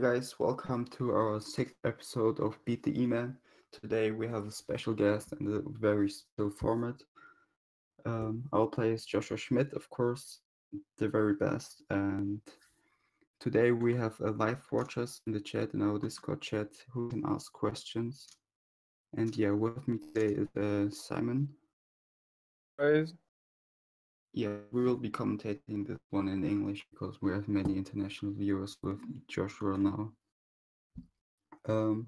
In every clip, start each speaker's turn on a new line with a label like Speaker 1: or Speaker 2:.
Speaker 1: guys, welcome to our sixth episode of Beat the E-Man. Today we have a special guest and a very special format. Our player is Joshua Schmidt, of course, the very best. And today we have a live watchers in the chat, in our Discord chat, who can ask questions. And yeah, with me today is Simon.
Speaker 2: Guys.
Speaker 1: Yeah, we will be commentating this one in English because we have many international viewers with Joshua now.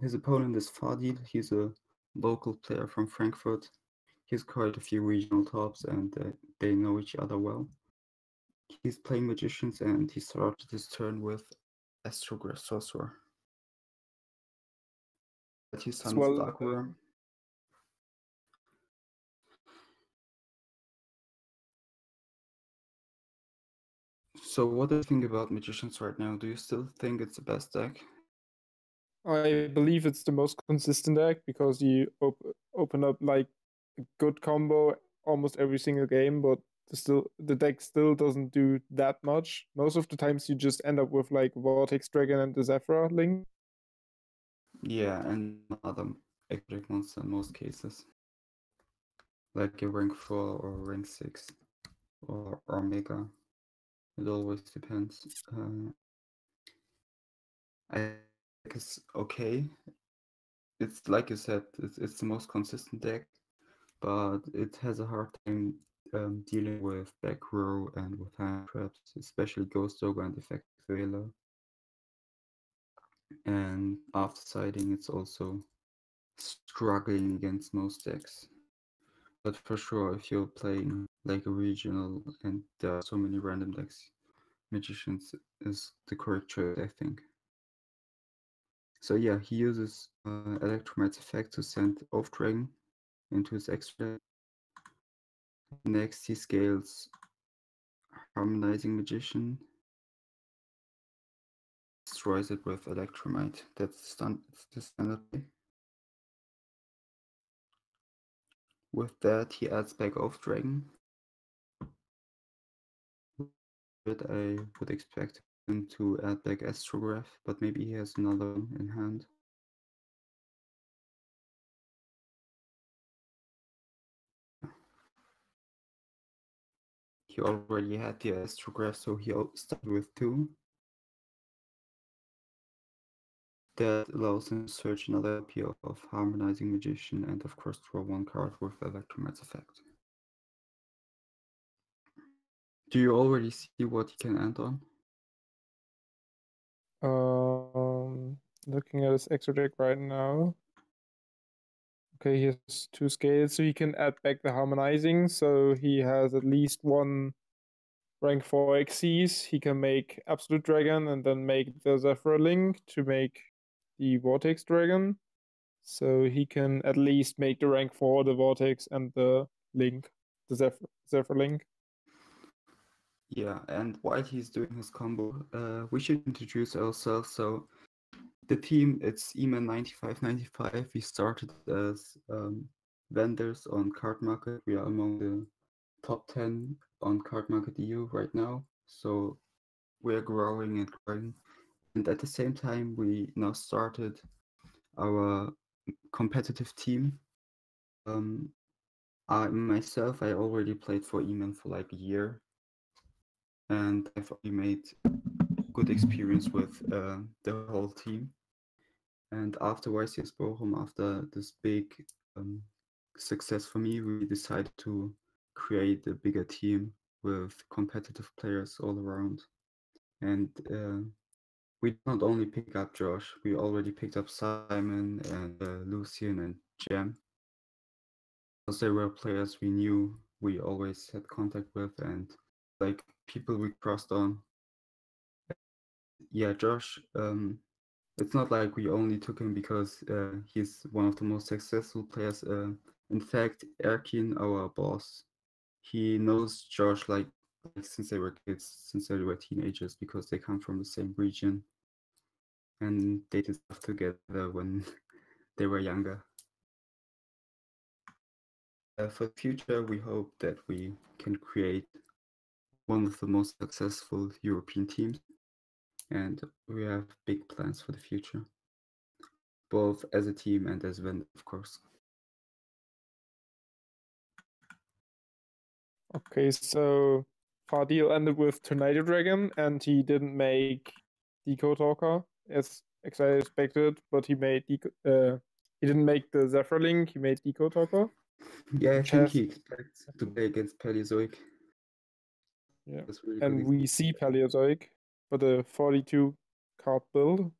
Speaker 1: His opponent is Fadil. He's a local player from Frankfurt. He's quite a few regional tops and they know each other well. He's playing magicians and he started his turn with astrograph sorcerer. But his son is Darkworm. So what do you think about magicians right now? Do you still think it's the best deck?
Speaker 2: I believe it's the most consistent deck because you open up like a good combo almost every single game, but the deck still doesn't do that much. Most of the times you just end up with like Vortex Dragon and the Zephyr link.
Speaker 1: Yeah, and other exotic monster in most cases. Like a rank 4 or rank 6 or Omega. It always depends. I think it's okay. It's like you said, it's the most consistent deck, but it has a hard time dealing with back row and with hand traps, especially Ghost Ogre and Effective Veiler. And after siding, it's also struggling against most decks. But for sure, if you're playing like a regional and there are so many random decks, Magicians is the correct choice, I think. So yeah, he uses Electromite's effect to send Oath Dragon into his extra. Next, he scales Harmonizing Magician, destroys it with Electromite. That's the standard play. With that, he adds back Oath Dragon. But I would expect him to add back Astrograph, but maybe he has another one in hand. He already had the Astrograph, so he started with 2. That allows him to search another copy of Harmonizing Magician and of course draw 1 card with Electromite's effect. Do you already see what he can end on?
Speaker 2: Looking at his extra deck right now. Okay, he has 2 scales, so he can add back the Harmonizing, so he has at least 1 rank 4 Xyz. He can make Absolute Dragon and then make the Zephyr link to make the Vortex Dragon. So he can at least make the rank 4, the Vortex, and the link, the Zephyr link.
Speaker 1: Yeah, and while he's doing his combo, we should introduce ourselves. So the team, it's E-Man 9595. We started as vendors on Card Market. We are among the top 10 on Card Market EU right now. So we're growing and growing. And at the same time, we now started our competitive team. Myself, I already played for E-Man for like a year. And I've already made good experience with the whole team. And after YCS Bochum, after this big success for me, we decided to create a bigger team with competitive players all around. And we not only pick up Josh, we already picked up Simon and Lucian and Jem. Because they were players we knew, we always had contact with, and like people we trust on. Yeah, Josh, it's not like we only took him because he's one of the most successful players. In fact, Erkin, our boss, he knows Josh like since they were kids, since they were teenagers, because they come from the same region and they did stuff together when they were younger. For the future, we hope that we can create one of the most successful European teams. and we have big plans for the future, both as a team and as a vendor, of course.
Speaker 2: Okay, so Fadil ended with Tornado Dragon, and he didn't make Deco Talker as I expected, but he made he didn't make the Zephyr Link. He made Deco Talker.
Speaker 1: Yeah, I
Speaker 2: which
Speaker 1: think
Speaker 2: has-
Speaker 1: he expects to play against Paleozoic.
Speaker 2: Yeah,
Speaker 1: That's really
Speaker 2: and
Speaker 1: good.
Speaker 2: we see Paleozoic for the 42 card build.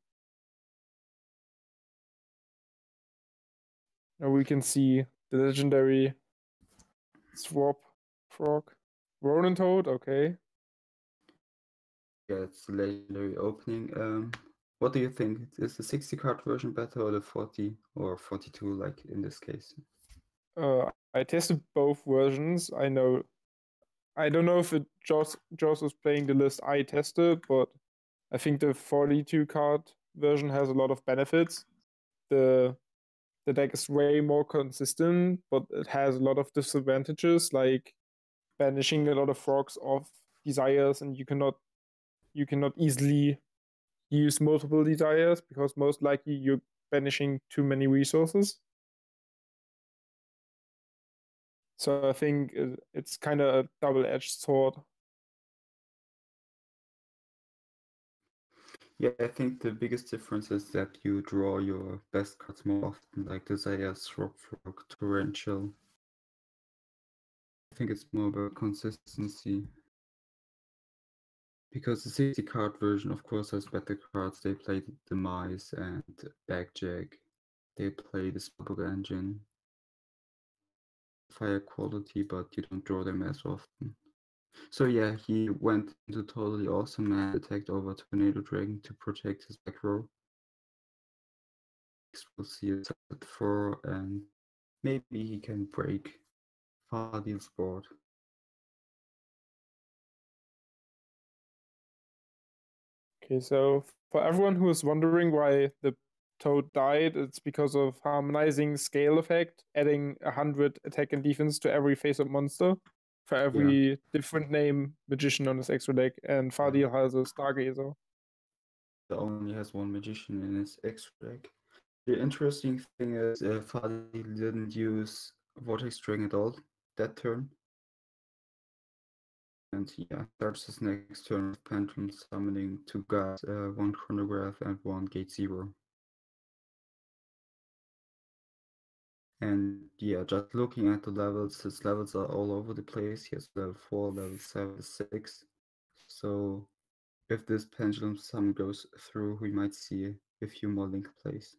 Speaker 2: And we can see the legendary Swap Frog. Ronin Toad, okay.
Speaker 1: Yeah, it's a legendary opening. What do you think? Is the 60 card version better or the 40 or 42 like in this case?
Speaker 2: I tested both versions. I don't know if Josh was playing the list I tested, but I think the 42 card version has a lot of benefits. The deck is way more consistent, but it has a lot of disadvantages, like banishing a lot of frogs off desires, and you cannot easily use multiple desires because most likely you're banishing too many resources. So I think it's kind of a double-edged sword.
Speaker 1: Yeah, I think the biggest difference is that you draw your best cards more often, like Desires, Rock Frog, Torrential. I think it's more about consistency. Because the 60 card version, of course, has better cards. They play the Mice and Backjack. They play the Spellbook Engine. Fire quality, but you don't draw them as often. So yeah, he went into totally awesome and attacked over Tornado Dragon to protect his back row. We'll see it at 4, and maybe he can break Fadil's board.
Speaker 2: Okay, so for everyone who is wondering why the Toad died, it's because of harmonizing scale effect, adding 100 attack and defense to every face-up monster for every different name magician on his extra deck, and Fadil has a Stargazer.
Speaker 1: He only has one magician in his extra deck. The interesting thing is Fadil didn't use Vortex Dragon at all that turn. And yeah, starts his next turn with Pendulum summoning 2 guys, 1 Chronograph and 1 Gate 0. And yeah, just looking at the levels, his levels are all over the place. He has level 4, level 7, 6. So if this Pendulum Summon goes through, we might see a few more Link plays.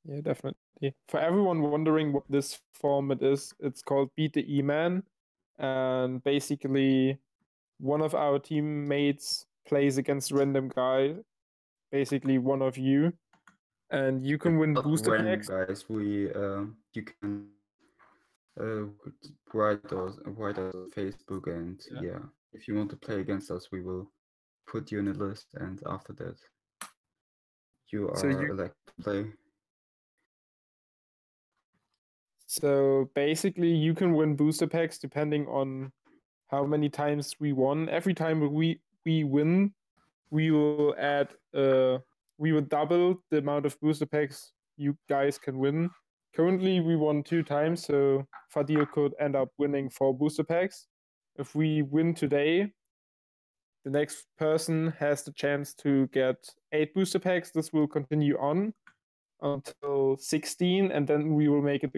Speaker 2: Yeah, definitely. For everyone wondering what this format is, it's called Beat the E-Man. And basically, one of our teammates plays against a random guy, basically one of you, and you can win
Speaker 1: Not
Speaker 2: booster
Speaker 1: random
Speaker 2: packs.
Speaker 1: guys, you can write us on Facebook, and yeah, if you want to play against us, we will put you in a list, and after that, you are elected to play.
Speaker 2: So basically, you can win booster packs depending on how many times we won. Every time we win, we will add we will double the amount of booster packs you guys can win. Currently, we won 2 times, so Fadil could end up winning 4 booster packs. If we win today, the next person has the chance to get 8 booster packs. This will continue on until 16, and then we will make it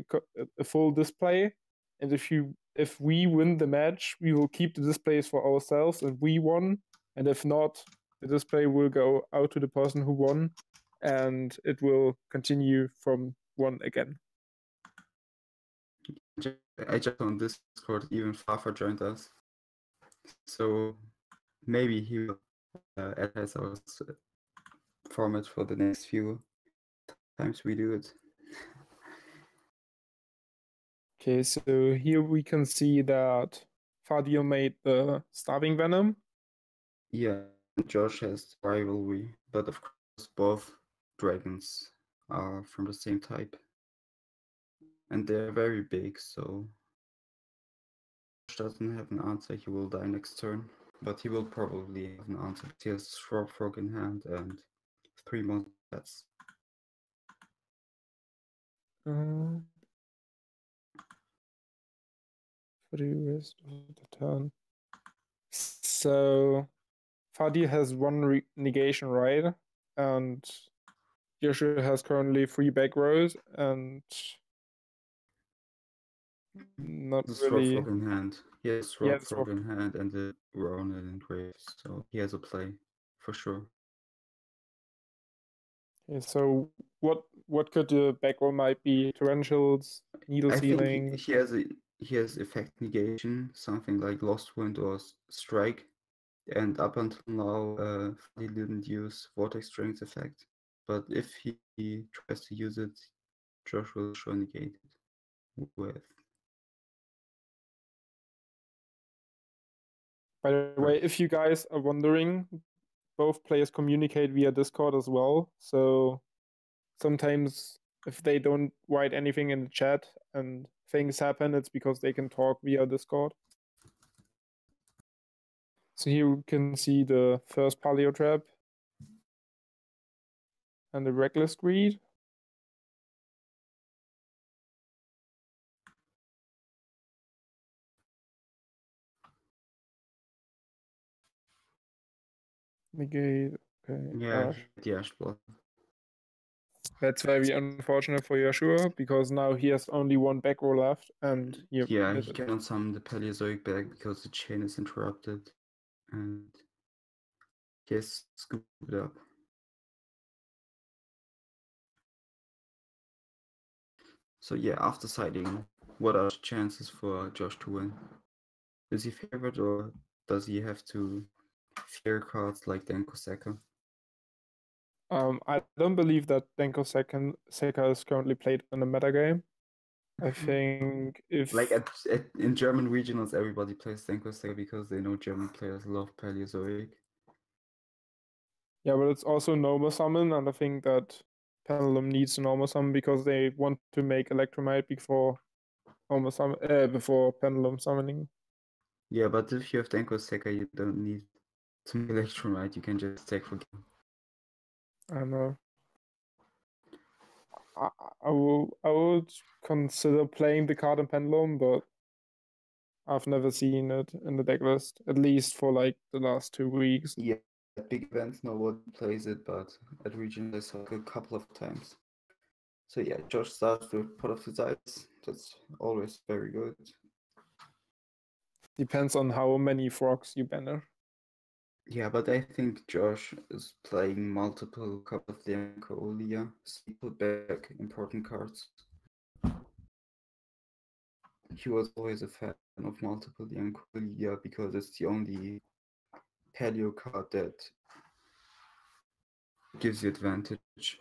Speaker 2: a full display. And if we win the match, we will keep the displays for ourselves, and we won. And if not, the display will go out to the person who won, and it will continue from 1 again.
Speaker 1: I just on Discord, even Fafa joined us, so maybe he will advertise our format for the next few times we do it.
Speaker 2: Okay, so here we can see that Fadil made the Starving Venom.
Speaker 1: Yeah, Josh has rivalry, but of course both dragons are from the same type. And they're very big, so if Josh doesn't have an answer, he will die next turn. but he will probably have an answer. He has Shrub Frog in hand and 3 more pets.
Speaker 2: For the rest of the turn. So Fadil has one negation, right? And Joshua has currently 3 back rows and not
Speaker 1: The
Speaker 2: really.
Speaker 1: Shrub Frog in hand. He has
Speaker 2: Yeah,
Speaker 1: Shrub Frog in hand and the Ronan in grave, so he has a play for sure.
Speaker 2: Okay, so what could the back row might be? Torrentials, needle
Speaker 1: I
Speaker 2: sealing.
Speaker 1: think he has effect negation, something like Lost Wind or Strike, and up until now, he didn't use Vortex Strength effect. But if he tries to use it, Josh will sure negate it with.
Speaker 2: By the way, if you guys are wondering, both players communicate via Discord as well. So sometimes if they don't write anything in the chat and things happen, it's because they can talk via Discord. So here you can see the first paleo trap and the reckless greed. Negate. Okay.
Speaker 1: Yeah, the Ash Blood.
Speaker 2: That's very unfortunate for Joshua because now he has only 1 back row left and
Speaker 1: he cannot summon the Paleozoic back because the chain is interrupted and he has scooped it up. So yeah, after siding, what are the chances for Josh to win? Is he favored or does he have to fear cards like Denko Seka?
Speaker 2: I don't believe that Denko Seka is currently played in the metagame. I think if
Speaker 1: like in German regionals, everybody plays Denko Seka because they know German players love Paleozoic.
Speaker 2: Yeah, but it's also normal summon, and I think that Pendulum needs a normal summon because they want to make Electromite before normal summon, before Pendulum summoning.
Speaker 1: Yeah, but if you have Denko Seka, you don't need to make Electromite. You can just take for game.
Speaker 2: I know. I would consider playing the card in Pendulum, but I've never seen it in the deck list, at least for like the last 2 weeks.
Speaker 1: Yeah, at big events, nobody plays it, but at region I saw it a couple of times. So yeah, Josh starts with Pot of Desires. That's always very good.
Speaker 2: Depends on how many frogs you banner.
Speaker 1: Yeah, but I think Josh is playing multiple Cup of the Olia, so he put back important cards. He was always a fan of multiple Olia because it's the only paleo card that gives you advantage.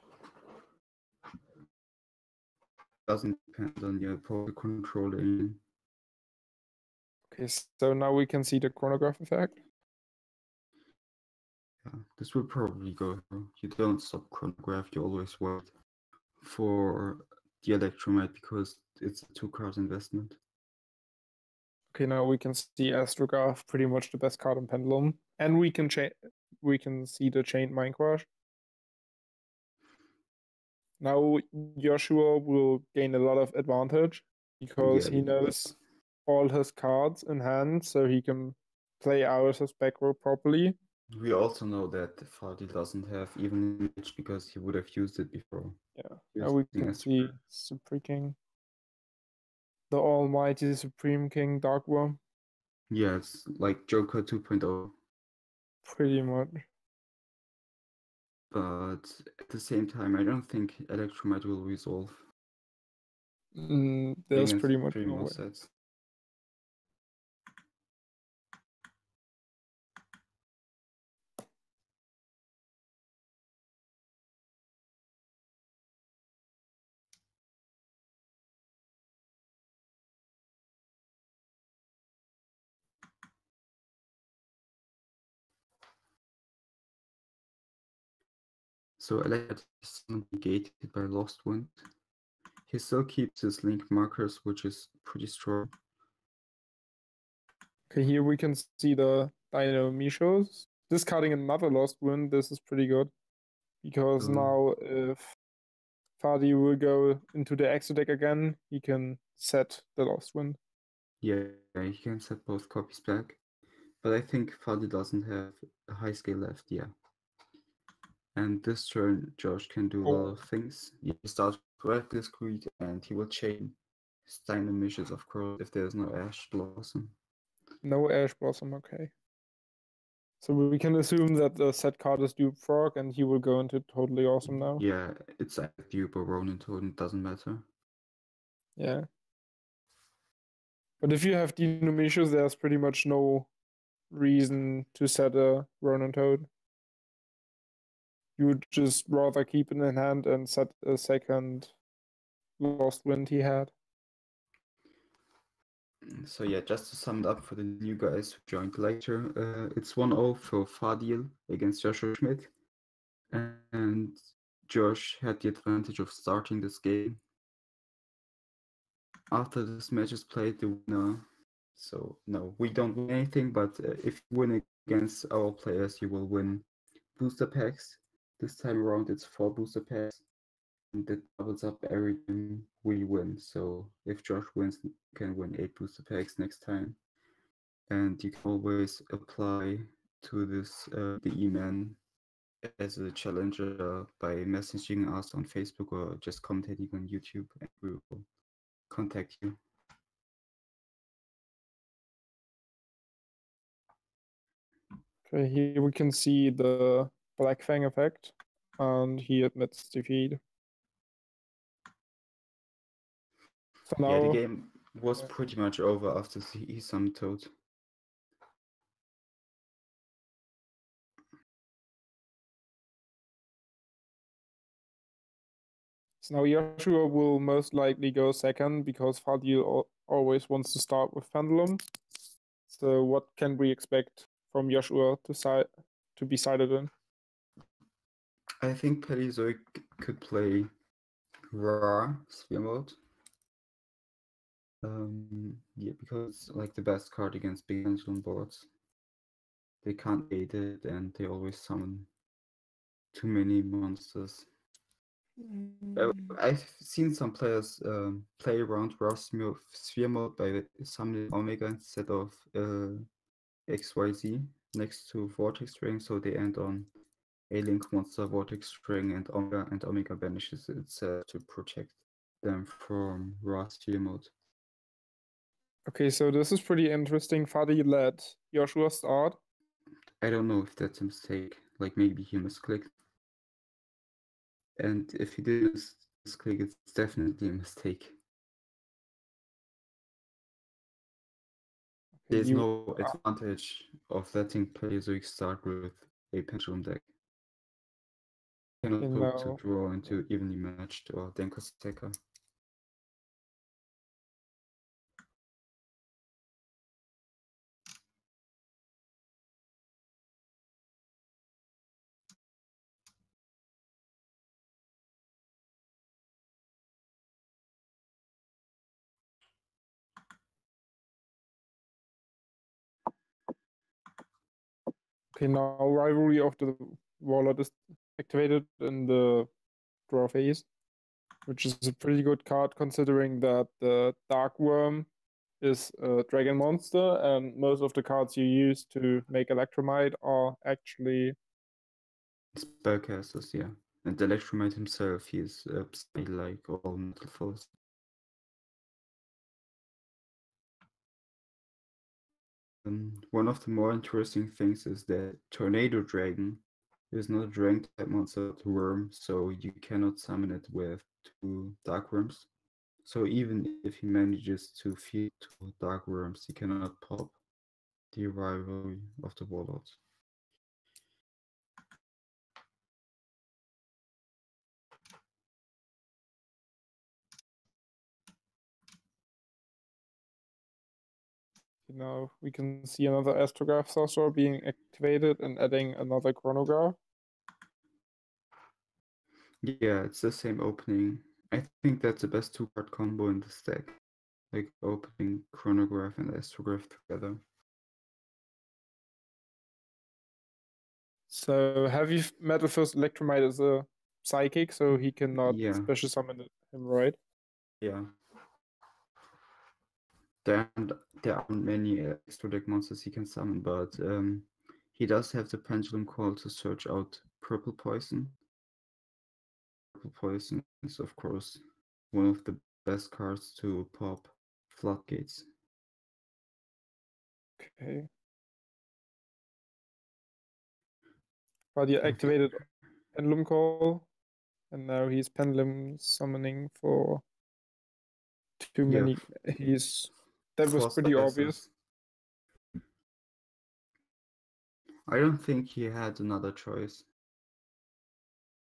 Speaker 1: Doesn't depend on your opponent controlling.
Speaker 2: Okay, so now we can see the chronograph effect.
Speaker 1: Yeah, this will probably go through. You don't stop chronograph, you always wait for the Electromite because it's a 2-card investment.
Speaker 2: Okay, now we can see Astrograph, pretty much the best card in Pendulum, and we can see the Chained Mind Crush. Now Joshua will gain a lot of advantage because he knows all his cards in hand, so he can play out his back row properly.
Speaker 1: We also know that Fadil doesn't have even image because he would have used it before.
Speaker 2: Yeah, now we can see Supreme King, the almighty Supreme King Dark Worm.
Speaker 1: Yeah, it's like Joker 2.0.
Speaker 2: Pretty much.
Speaker 1: But at the same time, I don't think Electromite will resolve.
Speaker 2: There's pretty much no way.
Speaker 1: Sets. So Electromite is negated by Lost Wind. He still keeps his link markers, which is pretty strong.
Speaker 2: Okay, here we can see the Dino-Mischos. Discarding another lost win, this is pretty good. Because now if Fadil will go into the extra deck again, he can set the lost win.
Speaker 1: Yeah, he can set both copies back. But I think Fadil doesn't have a high scale left, yeah. And this turn, Josh can do a lot of things. He starts with Discreet and he will chain his Dynamishes, of course, if there's no Ash Blossom.
Speaker 2: No Ash Blossom, okay. So we can assume that the set card is Dupe Frog and he will go into Totally Awesome now.
Speaker 1: Yeah, it's either Dupe or Ronin Totem, doesn't matter.
Speaker 2: Yeah. But if you have Dino-Mischos, there's pretty much no reason to set a Ronin Toad. You would just rather keep it in hand and set a second lost wind he had.
Speaker 1: So yeah, just to sum it up for the new guys who joined later, it's 1-0 for Fadil against Joshua Schmidt. And Josh had the advantage of starting this game. After this match is played, the winner... So no, we don't win anything, but if you win against our players, you will win booster packs. This time around, it's 4 booster packs. And that doubles up every time we win. So if Josh wins, you can win 8 booster packs next time. And you can always apply to this the E-Man as a challenger by messaging us on Facebook or just commenting on YouTube, and we will contact you.
Speaker 2: Okay, here we can see the Black Fang effect, and he admits defeat. So now,
Speaker 1: yeah, the game was pretty much over after he summoned Toad.
Speaker 2: So now Joshua will most likely go second because Fadil always wants to start with Pendulum. So what can we expect from Joshua to be sided in?
Speaker 1: I think Pelizoic could play Ra Sphere Mode. Yeah, because like the best card against big pendulum boards. They can't aid it and they always summon too many monsters. I've seen some players play around Ra Sphere Mode by summoning Omega instead of XYZ next to Vortex String, so they end on a Link monster, Vortex String, and Omega banishes itself to protect them from Ra Sphere Mode.
Speaker 2: Okay, so this is pretty interesting. Fadil let Joshua start.
Speaker 1: I don't know if that's a mistake. Like maybe he misclicked. And if he did misclick, it's definitely a mistake. There's no advantage of letting Paleozoic start with a pendulum deck. You cannot hope to draw into evenly matched or Denkoseka.
Speaker 2: Okay, now Rivalry of the Warlord is activated in the draw phase, which is a pretty good card considering that the Dark Worm is a dragon monster, and most of the cards you use to make Electromite are actually
Speaker 1: Spellcasters, yeah. And Electromite himself, he is like all Metal Force. One of the more interesting things is that Tornado Dragon is not a dragon type monster, but a worm, so you cannot summon it with 2 Dark Worms. So even if he manages to feed 2 Dark Worms, he cannot pop the Rivalry of the Warlords.
Speaker 2: Now we can see another Astrograph Sorcerer being activated and adding another Chronograph.
Speaker 1: Yeah, it's the same opening. I think that's the best 2-card combo in this deck. Like opening Chronograph and Astrograph together.
Speaker 2: So heavy metal first electromite is a psychic, so he cannot
Speaker 1: Yeah.
Speaker 2: special summon him, right?
Speaker 1: Yeah. There aren't many extra deck monsters he can summon, but he does have the pendulum call to search out purple poison. Purple poison is of course one of the best cards to pop floodgates.
Speaker 2: Okay. Fadil activated pendulum call, and now he's pendulum summoning for too many. That was pretty obvious.
Speaker 1: I don't think he had another choice.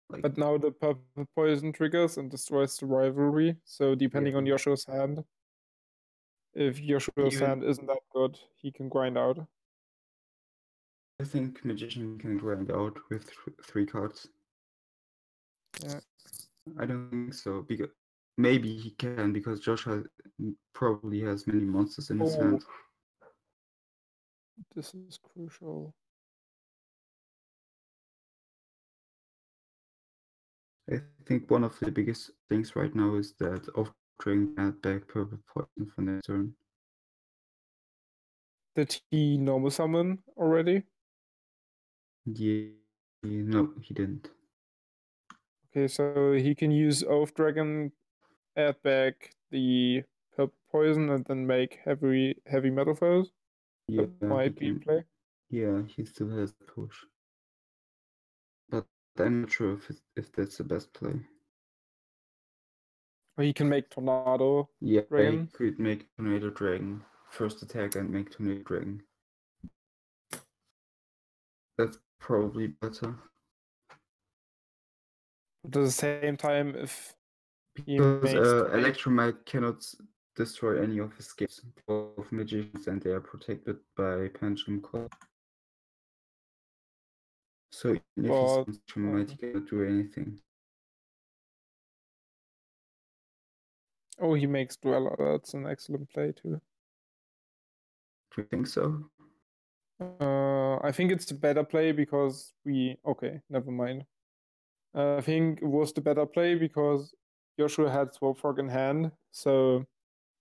Speaker 2: But now the purple poison triggers and destroys the rivalry. So depending on Joshua's hand, if Joshua's hand isn't that good, he can grind out.
Speaker 1: I think Magician can grind out with 3 cards.
Speaker 2: Yeah.
Speaker 1: I don't think so, because maybe he can, because Joshua probably has many monsters in his hand.
Speaker 2: This is crucial.
Speaker 1: I think one of the biggest things right now is that offering add back purple poison for next turn.
Speaker 2: Did he normal summon already?
Speaker 1: Yeah, no, he didn't.
Speaker 2: Okay, so he can use Oath Dragon, add back the purple poison, and then make heavy metal foes.
Speaker 1: Yeah,
Speaker 2: that might be in play.
Speaker 1: Yeah, he still has a push, but I'm not sure if that's the best play.
Speaker 2: Or he can make Tornado
Speaker 1: He
Speaker 2: Dragon.
Speaker 1: could make Tornado Dragon first attack and make Tornado Dragon. That's probably better.
Speaker 2: But at the same time, if he
Speaker 1: because
Speaker 2: makes
Speaker 1: Electromite cannot destroy any of his escapes of magicians, and they are protected by Pendulum Call. So even if he summons Electromite, he cannot do anything.
Speaker 2: Oh, he makes Dweller. That's an excellent play too.
Speaker 1: Do you think so?
Speaker 2: I think it's the better play because okay, never mind. I think it was the better play because Joshua had Swap Frog in hand. So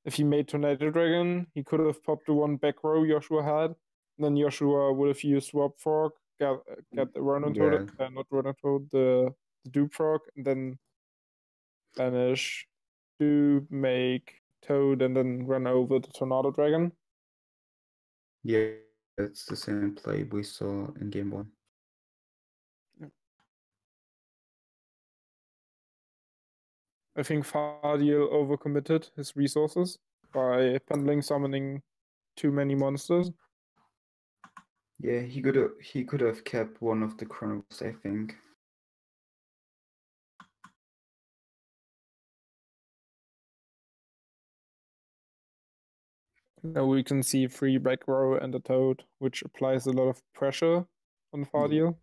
Speaker 2: if he made Tornado Dragon, he could have popped the one back row Joshua had. And then Joshua would have used Swap Frog, get the Ronan Toad, not Ronan Toad, the Dupe Frog, and then banish Dupe, make Toad, and then run over the Tornado Dragon.
Speaker 1: Yeah, that's the same play we saw in game 1.
Speaker 2: I think Fadil overcommitted his resources by pendling summoning too many monsters.
Speaker 1: Yeah, he could have kept one of the Chronicles, I think.
Speaker 2: Now we can see 3 back row and a Toad, which applies a lot of pressure on Fadil.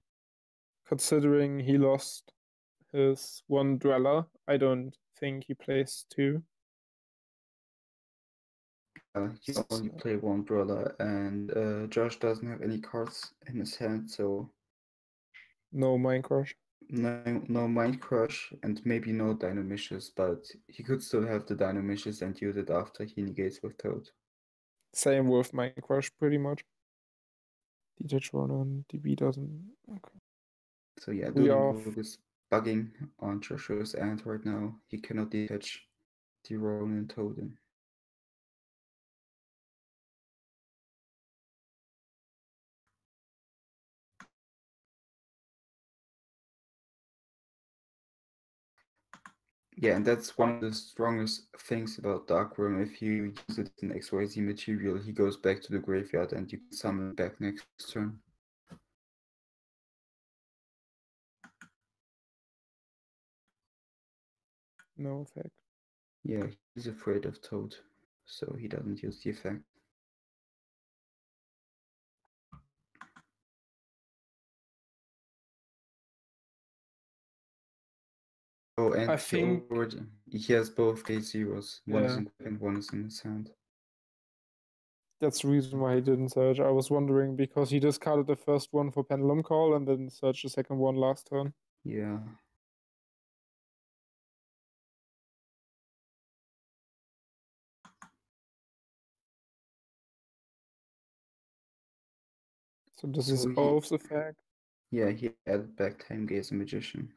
Speaker 2: Considering he lost his 1 Dweller, I don't think he plays 2.
Speaker 1: He only play 1 Dweller, and Josh doesn't have any cards in his hand, so
Speaker 2: no Mind Crush.
Speaker 1: No Mind Crush, and maybe no Dynamishes, but he could still have the Dynamishes and use it after he negates with Toad.
Speaker 2: Same with Mind Crush, pretty much. Detach Ronan, DB doesn't. Okay.
Speaker 1: So yeah, Dueling is bugging on Joshua's end right now. He cannot detach the Ronan Toad. Yeah, and that's one of the strongest things about Darkworm. If you use it in XYZ material, he goes back to the graveyard and you can summon it back next turn.
Speaker 2: No effect.
Speaker 1: Yeah, he's afraid of Toad, so he doesn't use the effect. Oh, and
Speaker 2: I think
Speaker 1: he has both gate zeros. One is in and one is in his hand.
Speaker 2: That's the reason why he didn't search. I was wondering because he discarded the first one for pendulum call and then searched the second one last turn.
Speaker 1: Yeah.
Speaker 2: So this
Speaker 1: So
Speaker 2: is
Speaker 1: he-
Speaker 2: Oath's effect.
Speaker 1: Yeah, he added back time gaze and magician.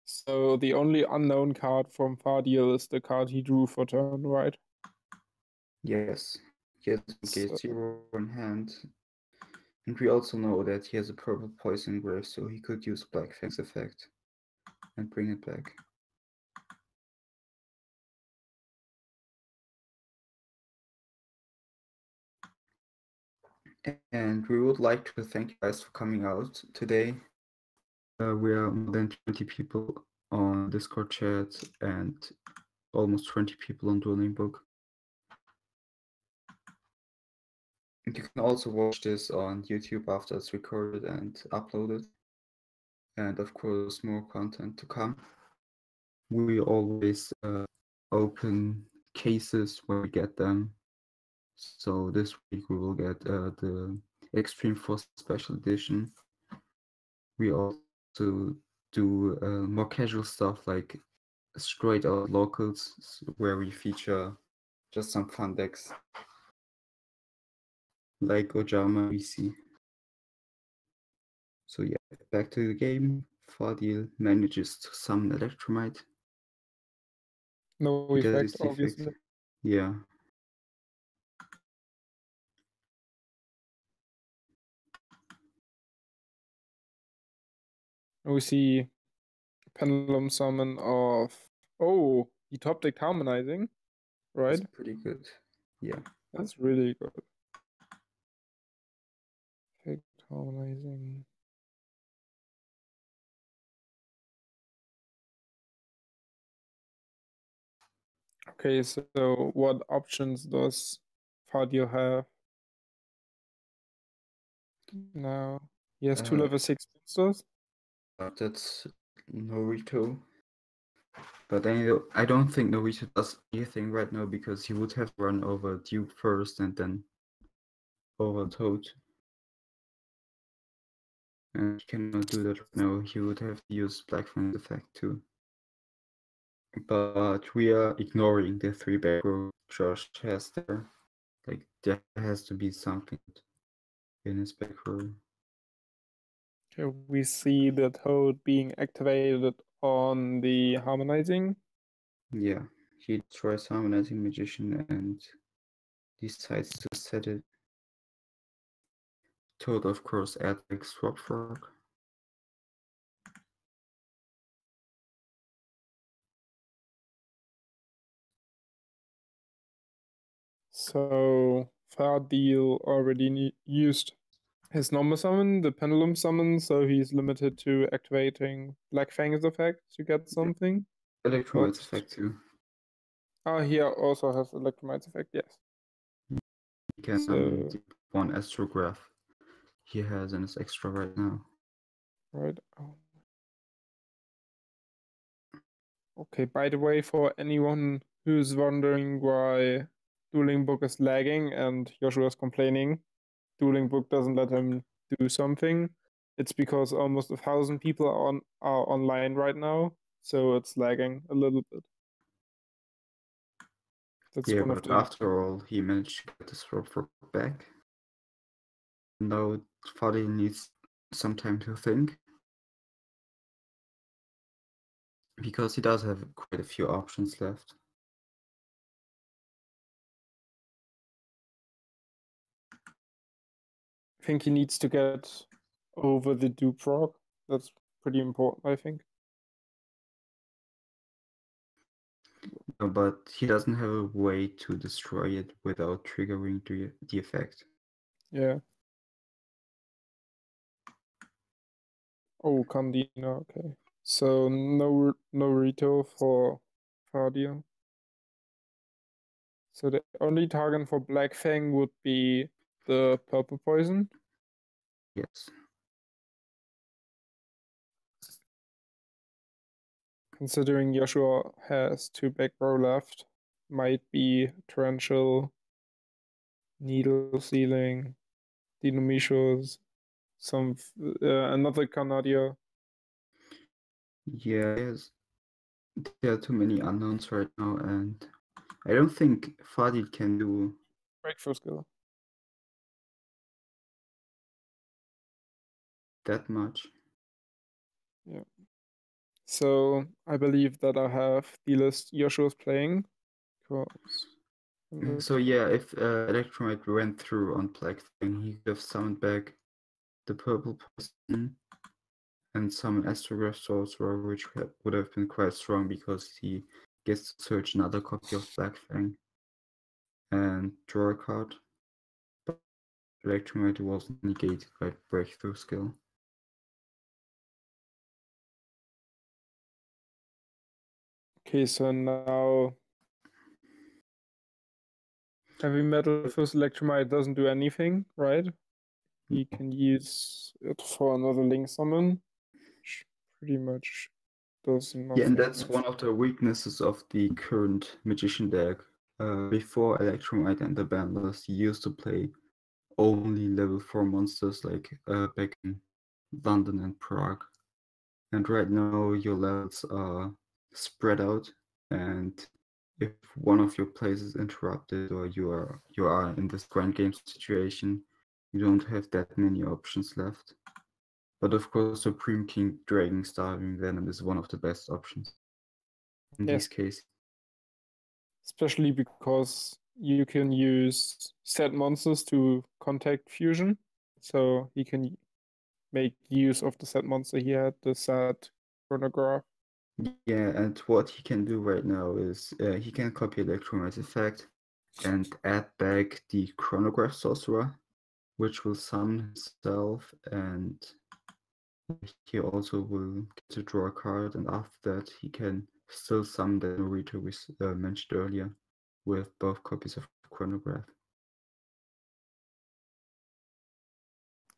Speaker 2: So the only unknown card from Fadil is the card he drew for turn, right?
Speaker 1: Yes. He has
Speaker 2: So-
Speaker 1: gaze 0 in hand. And we also know that he has a purple poison grave, so he could use Black Fang's effect and bring it back. And we would like to thank you guys for coming out today. We are more than 20 people on Discord chat and almost 20 people on Dueling Book. And you can also watch this on YouTube after it's recorded and uploaded. And of course, more content to come. We always open cases when we get them. So this week we will get the Extreme Force Special Edition. We also do more casual stuff like straight out locals, where we feature just some fun decks like Ojama VC. So yeah, back to the game. Fadil manages to summon Electromite.
Speaker 2: No
Speaker 1: That
Speaker 2: effect,
Speaker 1: is the effect.
Speaker 2: obviously.
Speaker 1: Yeah.
Speaker 2: We see pendulum summon of he top decked harmonizing, right?
Speaker 1: That's pretty good. Yeah.
Speaker 2: That's really good. Effect harmonizing. Okay, so what options does Fadil have? Now he has two level 6 monsters.
Speaker 1: That's Norito. But I don't think Norito does anything right now because he would have to run over Duke first and then over Toad. And he cannot do that right now. He would have to use Black Fang's effect too. But we are ignoring the 3 back row Josh has there. Like, there has to be something in his back row.
Speaker 2: Okay, we see the Toad being activated on the harmonizing.
Speaker 1: Yeah, he tries Harmonizing Magician and decides to set it. Toad, of course, adds like Swap Frog.
Speaker 2: So Fadil already used his normal summon, the pendulum summon, so he's limited to activating Black Fang's effect to get something.
Speaker 1: Electromite's effect too.
Speaker 2: He also has Electromite's effect, yes.
Speaker 1: He can
Speaker 2: So,
Speaker 1: do one Astrograph he has in his extra right now.
Speaker 2: right. Okay, by the way, for anyone who's wondering why Dueling Book is lagging and Joshua's complaining, Dueling Book doesn't let him do something. It's because almost 1,000 people are online right now, so it's lagging a little bit. That's
Speaker 1: Yeah,
Speaker 2: one of
Speaker 1: but
Speaker 2: the
Speaker 1: after all, he managed to get the Swap Frog back. Now Fadil needs some time to think. Because he does have quite a few options left.
Speaker 2: I think he needs to get over the Dupe Frog. That's pretty important, I think.
Speaker 1: No, but he doesn't have a way to destroy it without triggering the effect.
Speaker 2: Yeah. Oh, Candina, okay. So no Rito for Fadil. So the only target for Black Fang would be the purple poison.
Speaker 1: Yes.
Speaker 2: Considering Joshua has 2 back row left, might be torrential, needle sealing, denominations, some another Canadia.
Speaker 1: Yes. There are too many unknowns right now, and I don't think Fadil can do
Speaker 2: Breakthrough skill.
Speaker 1: that much.
Speaker 2: Yeah. So I believe that I have the list Joshua's playing.
Speaker 1: So yeah, if Electromite went through on Black Thing, he could have summoned back the purple person and summon Astrograph Sorcerer, which would have been quite strong because he gets to search another copy of Black Fang and draw a card. But Electromite was negated by Breakthrough skill.
Speaker 2: Okay, so now heavy metal first Electromite doesn't do anything, right? He can use it for another link summon, which pretty much does nothing.
Speaker 1: Yeah, and that's one of the weaknesses of the current Magician deck. Before Electromite and the Bandless, he used to play only level 4 monsters like back in London and Prague. And right now your levels are spread out, and if one of your plays is interrupted or you are in this grand game situation, you don't have that many options left. But of course, Supreme King Dragon Starving Venom is one of the best options in this case.
Speaker 2: Especially because you can use set monsters to contact fusion, so he can make use of the set monster he had, the set chronograph.
Speaker 1: Yeah, and what he can do right now is he can copy Electromite's effect and add back the Chronograph Sorcerer, which will summon himself, and he also will get to draw a card, and after that he can still summon the Norito we mentioned earlier with both copies of Chronograph.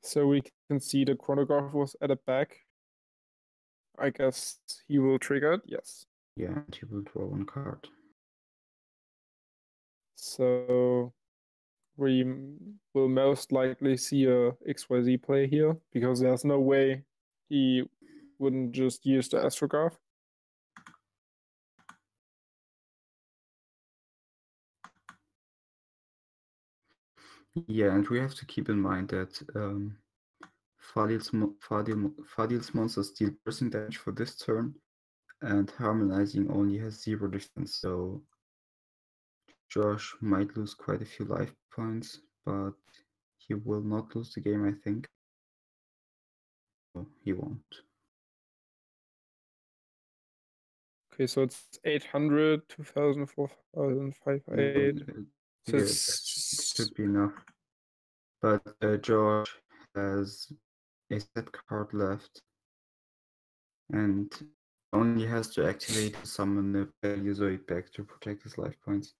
Speaker 2: So we can see the chronograph was added back. I guess he will trigger it, yes.
Speaker 1: Yeah, and he will draw one card.
Speaker 2: So we will most likely see a XYZ play here because there's no way he wouldn't just use the astrograph.
Speaker 1: Yeah, and we have to keep in mind that Fadil's monsters deal piercing damage for this turn, and Harmonizing only has 0 defense, so Josh might lose quite a few life points, but he will not lose the game, I think. No, he won't.
Speaker 2: Okay, so it's 800, 2000, 4000, 5,800. So
Speaker 1: Yeah, that should be enough. But Josh has a set card left and only has to activate to summon the Paleozoic back to protect his life points.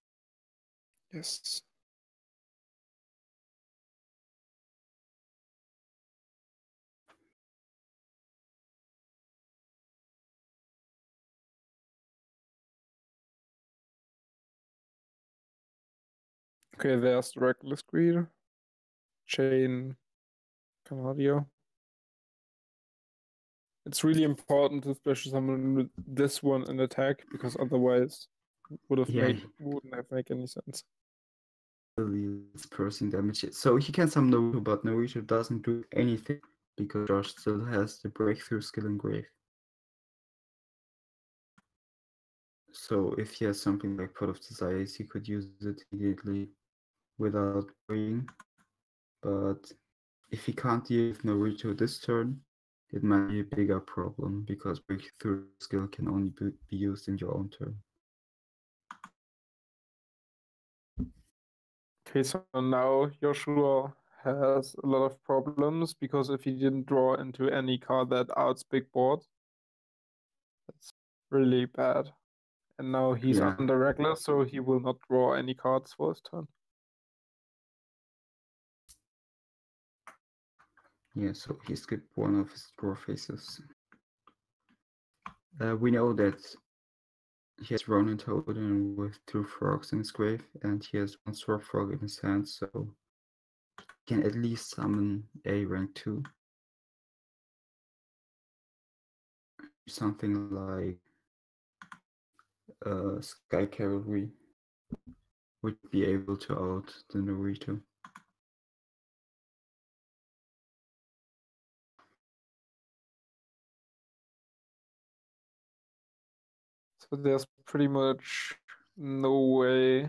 Speaker 2: Yes. Okay, there's the Reckless Greed. Chain Canadio. It's really important to special summon with this one in attack because otherwise wouldn't have made any sense.
Speaker 1: It's piercing damage. So he can summon Naruto, but Naruto doesn't do anything because Josh still has the breakthrough skill engraved. So if he has something like Pot of Desires, he could use it immediately without worrying. But if he can't deal with Naruto this turn, it might be a bigger problem because breakthrough skill can only be used in your own turn.
Speaker 2: Okay, so now Joshua has a lot of problems because if he didn't draw into any card that outs big board, that's really bad. And now he's under Reckless, so he will not draw any cards for his turn.
Speaker 1: Yeah, so he skipped one of his draw phases. We know that he has Ronin Totem with 2 frogs in his grave, and he has 1 sword frog in his hand, so he can at least summon a rank 2. Something like Sky Cavalry would be able to out the Naruto.
Speaker 2: So there's pretty much no way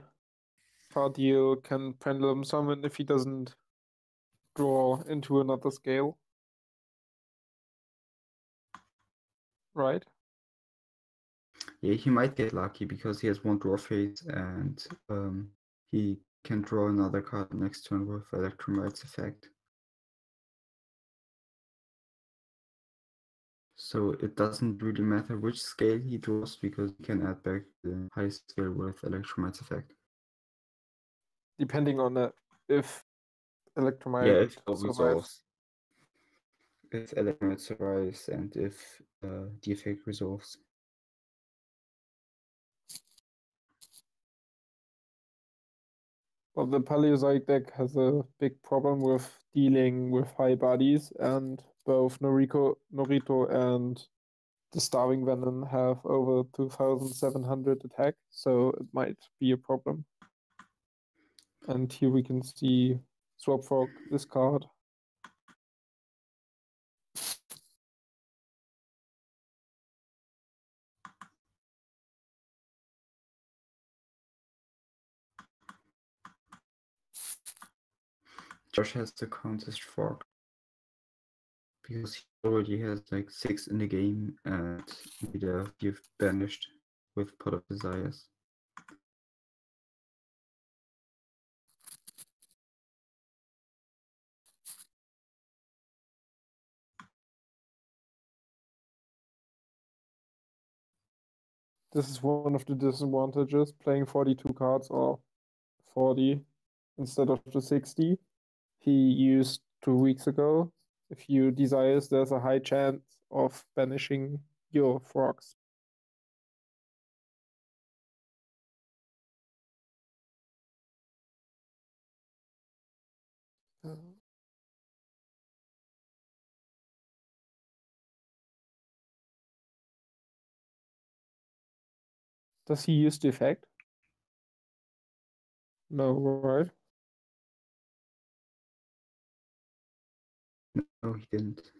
Speaker 2: Fadil can pendulum summon if he doesn't draw into another scale. Right?
Speaker 1: Yeah, he might get lucky because he has 1 draw phase and he can draw another card next turn with Electromite's effect. So it doesn't really matter which scale he draws because he can add back the highest scale with Electromite's effect.
Speaker 2: Depending on if Electromite
Speaker 1: Yeah, if it
Speaker 2: survives.
Speaker 1: resolves. If Electromite survives and if the effect resolves.
Speaker 2: But the Paleozoic deck has a big problem with dealing with high bodies, and both Norito and the Starving Venom have over 2,700 attack, so it might be a problem. And here we can see Swap Frog, this card.
Speaker 1: Josh has the Contest Frog because he already has like 6 in the game and you've banished with Pot of Desires.
Speaker 2: This is one of the disadvantages, playing 42 cards or 40 instead of the 60 he used 2 weeks ago. If you desires, there's a high chance of banishing your frogs. Does he use the effect? No, right?
Speaker 1: No, he didn't.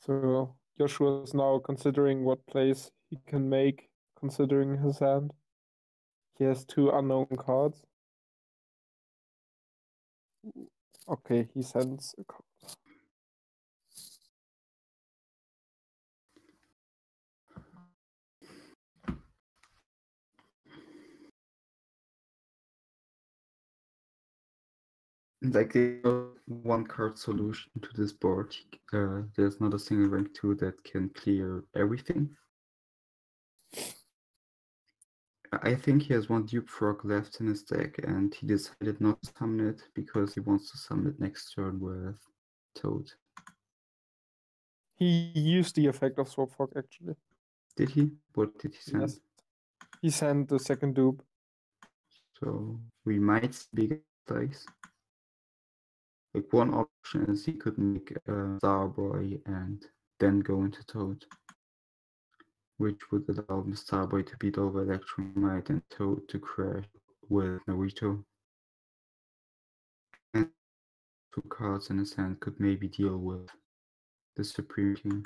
Speaker 2: So Joshua is now considering what plays he can make, considering his hand. He has 2 unknown cards. Okay, he sends a card.
Speaker 1: Like there's no 1 card solution to this board. There's not a single rank 2 that can clear everything. I think he has 1 dupe frog left in his deck and he decided not to summon it because he wants to summon it next turn with Toad.
Speaker 2: He used the effect of Swap Frog actually.
Speaker 1: Did he? What did he send?
Speaker 2: Yes. He sent the second dupe.
Speaker 1: So we might see bigger dice. Like one option is he could make a Starboy and then go into Toad, which would allow the Starboy to beat over Electromite and Toad to crash with Naruto. And 2 cards in his hand could maybe deal with the Supreme Team.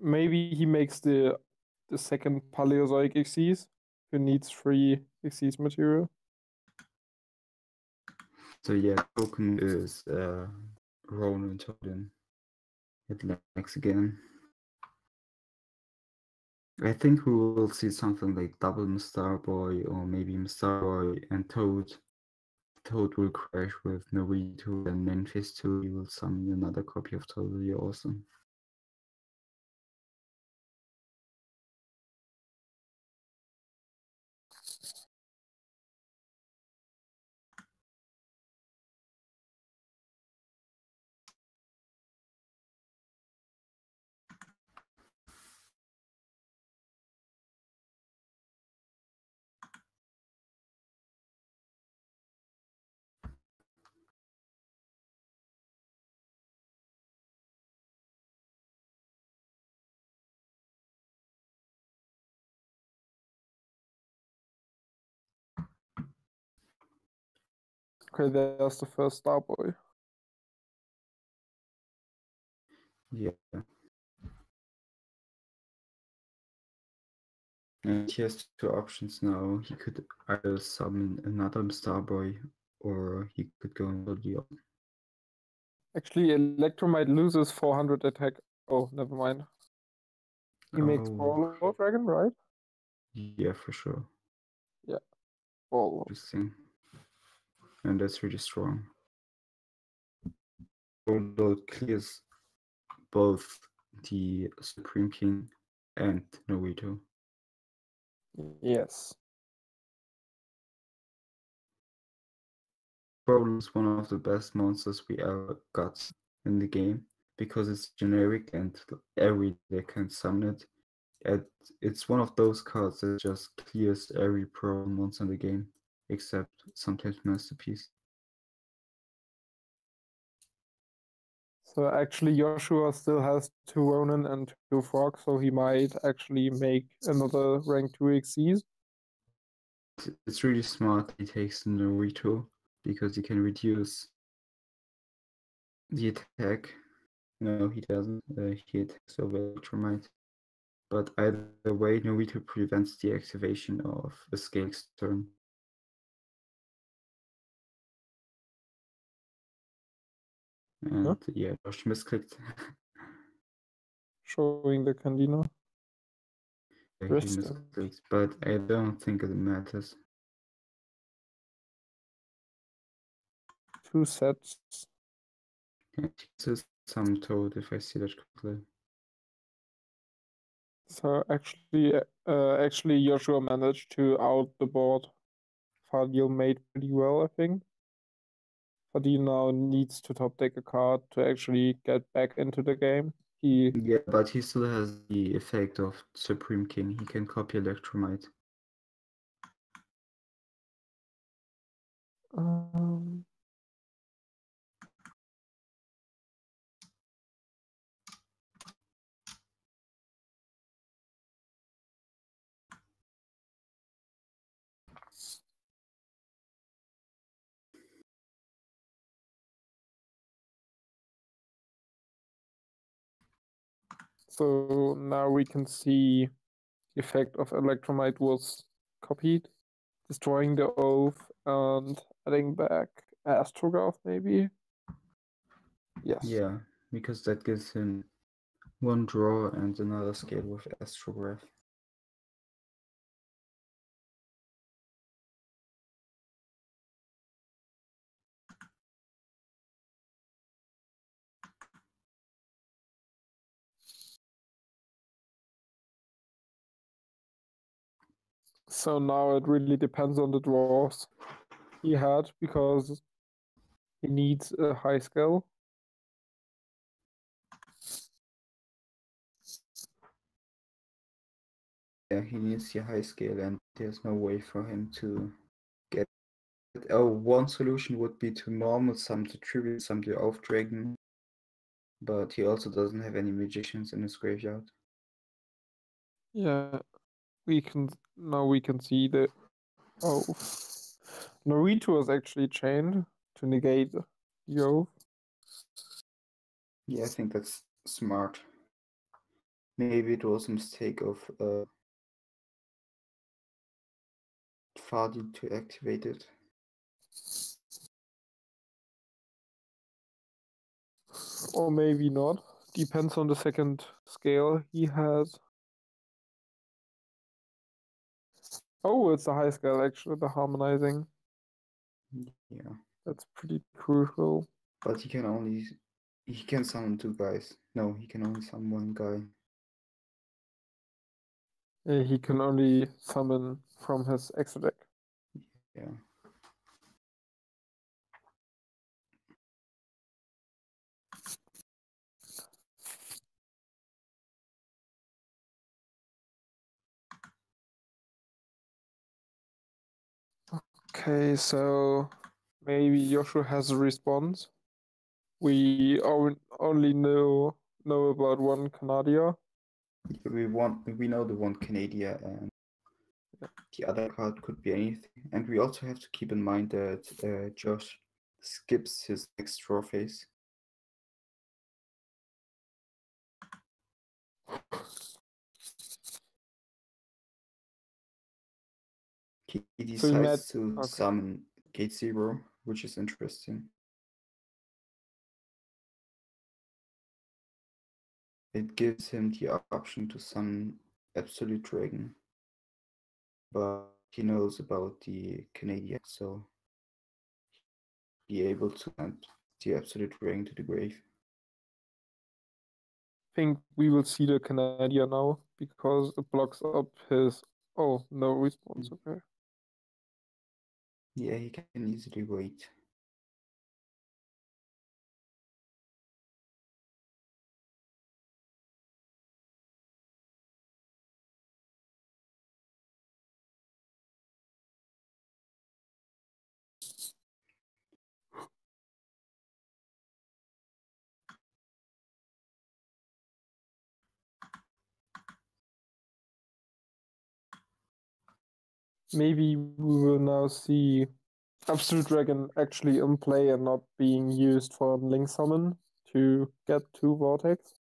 Speaker 2: Maybe he makes the second Paleozoic Xyz, who needs 3 Xyz material.
Speaker 1: So yeah, token is Ronin Totem. It lags again. I think we will see something like double Mr. Boy or maybe Mr. Boy and Toad. Toad will crash with Norito and Memphis too. You will summon another copy of Totally Awesome.
Speaker 2: Okay, there's the first Starboy.
Speaker 1: Yeah. And he has two options now. He could either summon another Starboy or he could go into the
Speaker 2: Actually, Electromite loses 400 attack. Oh, never mind. He makes Ball Dragon, right?
Speaker 1: Yeah, for sure.
Speaker 2: Yeah, Ball.
Speaker 1: Interesting. And that's really strong. Although it clears both the Supreme King and Norito.
Speaker 2: Yes.
Speaker 1: Probably is one of the best monsters we ever got in the game because it's generic and every deck can summon it. And it's one of those cards that just clears every pro monster in the game, except sometimes Masterpiece.
Speaker 2: So actually, Joshua still has 2 Ronin and 2 Frogs, so he might actually make another rank 2 XCs.
Speaker 1: It's really smart he takes Norito because he can reduce the attack. No, he doesn't. He attacks over Electromite. But either way, Norito prevents the activation of the Scalyx turn. And yeah, Josh misclicked.
Speaker 2: Showing the Candino.
Speaker 1: Yeah, he misclicked, but I don't think it matters.
Speaker 2: 2 sets.
Speaker 1: Yeah, this is some Toad if I see that correctly.
Speaker 2: So actually, Joshua managed to out the board. Fadil made pretty well, I think. Fadil now needs to top deck a card to actually get back into the game.
Speaker 1: Yeah, but he still has the effect of Supreme King. He can copy Electromite.
Speaker 2: So now we can see the effect of Electromite was copied, destroying the Oath and adding back Astrograph maybe. Yes.
Speaker 1: Yeah, because that gives him one draw and another scale with Astrograph.
Speaker 2: So now it really depends on the draws he had because he needs a high scale.
Speaker 1: Yeah, he needs the high scale and there's no way for him to get it. Oh, one solution would be to normal sum the tribute sum the Oath Dragon, but he also doesn't have any magicians in his graveyard.
Speaker 2: Yeah, we can see the Norito is actually chained to negate the Oath.
Speaker 1: Yeah, I think that's smart. Maybe it was a mistake of Fadil to activate it.
Speaker 2: Or maybe not. Depends on the second scale he has. Oh, it's the high scale actually, the harmonizing.
Speaker 1: Yeah,
Speaker 2: That's pretty crucial.
Speaker 1: but he can summon two guys. No, he can only summon one guy.
Speaker 2: He can only summon from his extra deck.
Speaker 1: Yeah.
Speaker 2: Okay, so maybe Joshua has a response. We only know about one Canadian.
Speaker 1: We know the one Canada, and the other card could be anything. And we also have to keep in mind that Josh skips his next draw phase. He decides to summon Gate 0, which is interesting. It gives him the option to summon Absolute Dragon, but he knows about the Canadian, so be able to send the Absolute Dragon to the grave.
Speaker 2: I think we will see the Canadian now because it blocks up his. Oh, no response. Okay.
Speaker 1: Yeah, he can easily wait.
Speaker 2: Maybe we will now see Absolute Dragon actually in play and not being used for Link Summon to get 2 Vortex.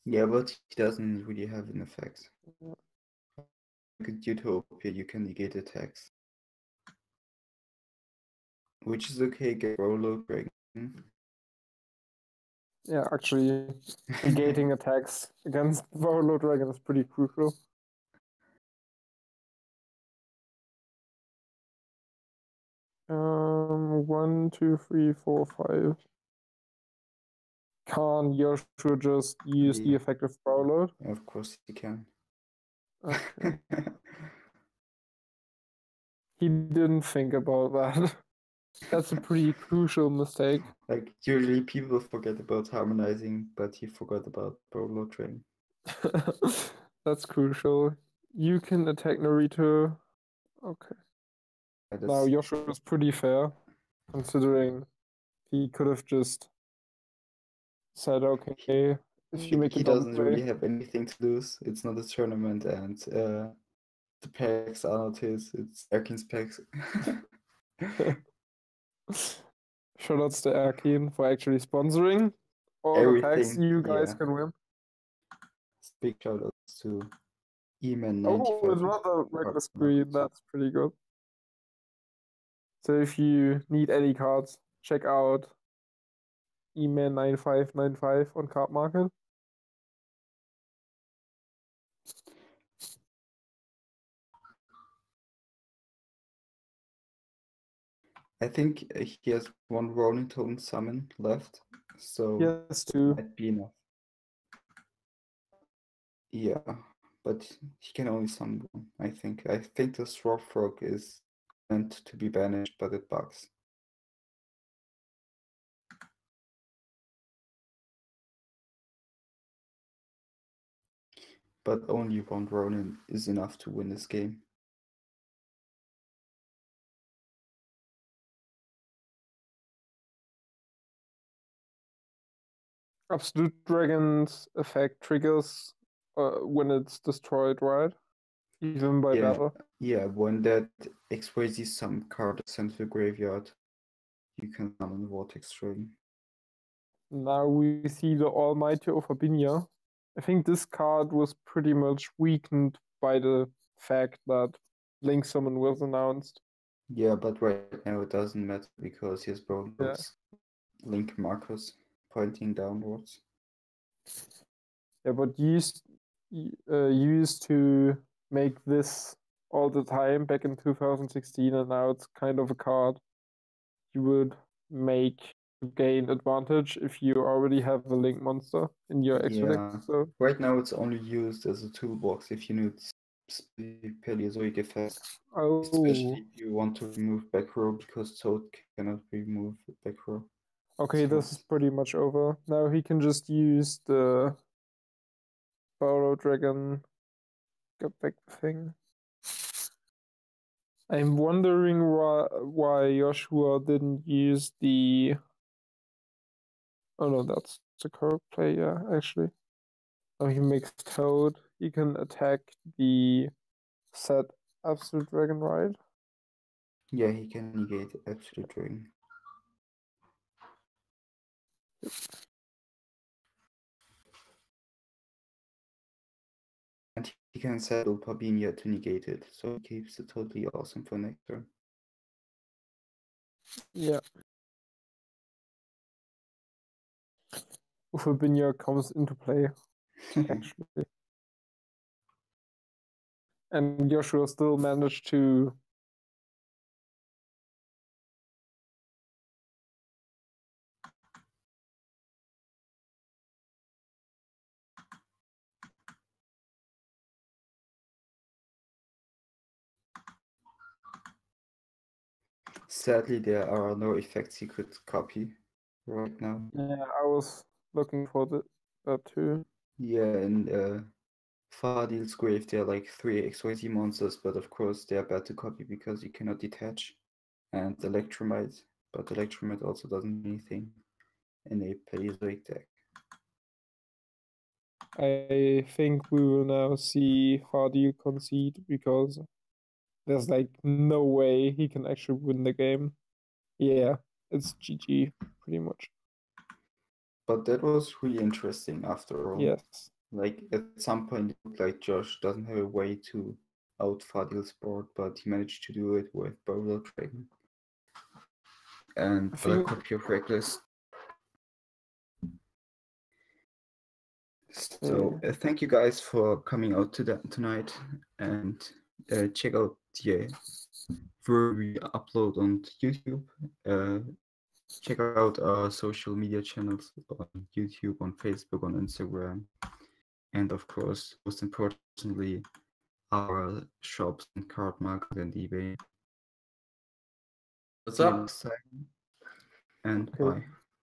Speaker 1: Yeah, but he doesn't really have an effect.
Speaker 2: Yeah.
Speaker 1: Like Utopia, you can negate attacks. Which is okay, get Rolo Dragon.
Speaker 2: Yeah, actually, negating attacks against Warlord Dragon is pretty crucial. One, two, three, four, five. Can Joshua just use the effective Warlord?
Speaker 1: Of course he can.
Speaker 2: Okay. He didn't think about that. That's a pretty crucial mistake.
Speaker 1: Like, usually people forget about harmonizing, but he forgot about Rolo Dragon.
Speaker 2: That's crucial. You can attack Naruto. Okay. Now Joshua was pretty fair, considering he could have just said, okay, if you make
Speaker 1: he
Speaker 2: a double
Speaker 1: doesn't
Speaker 2: play.
Speaker 1: really have anything to lose. It's not a tournament, and the packs are not his. It's Erkin's packs.
Speaker 2: Shoutouts to Erkin for actually sponsoring all the packs you guys can win.
Speaker 1: Big shoutouts to E-Man95.
Speaker 2: Oh, it's not a regular screen. That's pretty good. So if you need any cards, check out E-Man9595 on Card Market.
Speaker 1: I think he has one Rolling Tone summon left, so
Speaker 2: yes, two.
Speaker 1: Might be enough. Yeah, but he can only summon one, I think. I think the Straw Frog is meant to be banished, but it bugs. But only one Ronin is enough to win this game.
Speaker 2: Absolute Dragon's effect triggers when it's destroyed, right? Even by battle.
Speaker 1: Yeah, when that XYZ some card is sent to the graveyard, you can summon Vortex Dragon.
Speaker 2: Now we see the Almighty of Abinia. I think this card was pretty much weakened by the fact that Link Summon was announced.
Speaker 1: Yeah, but right now it doesn't matter because he has both Link markers pointing downwards.
Speaker 2: Yeah, but used to make this all the time back in 2016, and now it's kind of a card you would make to gain advantage if you already have a link monster in your extra deck.
Speaker 1: Yeah.
Speaker 2: So
Speaker 1: Right now it's only used as a toolbox if you need Paleozoic effect. Especially if you want to remove back row, because Toad cannot remove back row.
Speaker 2: okay,
Speaker 1: So
Speaker 2: this is pretty much over. Now he can just use the Borrow Dragon, get back the thing. I'm wondering why Joshua didn't use the. Oh no, that's the correct play, yeah, actually. Oh, he makes Toad. He can attack the set Absolute Dragon, right?
Speaker 1: yeah, he can negate Absolute Dragon. And he can settle Pabinia to negate it, so he keeps it totally awesome for next turn.
Speaker 2: Yeah. Ufabinia comes into play, actually. And Joshua still managed to.
Speaker 1: Sadly, there are no effects he could copy right now.
Speaker 2: Yeah, I was looking for that too.
Speaker 1: Yeah, in Fadil's grave, there are like 3 XYZ monsters, but of course they are bad to copy because you cannot detach. And Electromite, but Electromite also doesn't do anything in a Paleozoic deck.
Speaker 2: I think we will now see Fadil concede because there's like no way he can actually win the game. Yeah, it's GG pretty much.
Speaker 1: But that was really interesting after all.
Speaker 2: Yes.
Speaker 1: Like at some point it looked like Josh doesn't have a way to out Fadil's board, but he managed to do it with Borrow Dragon and other copy of Reckless. So thank you guys for coming out tonight, and check out the where we upload on YouTube. Check out our social media channels on YouTube, on Facebook, on Instagram, and of course, most importantly, our shops and card market and eBay. What's up? And bye.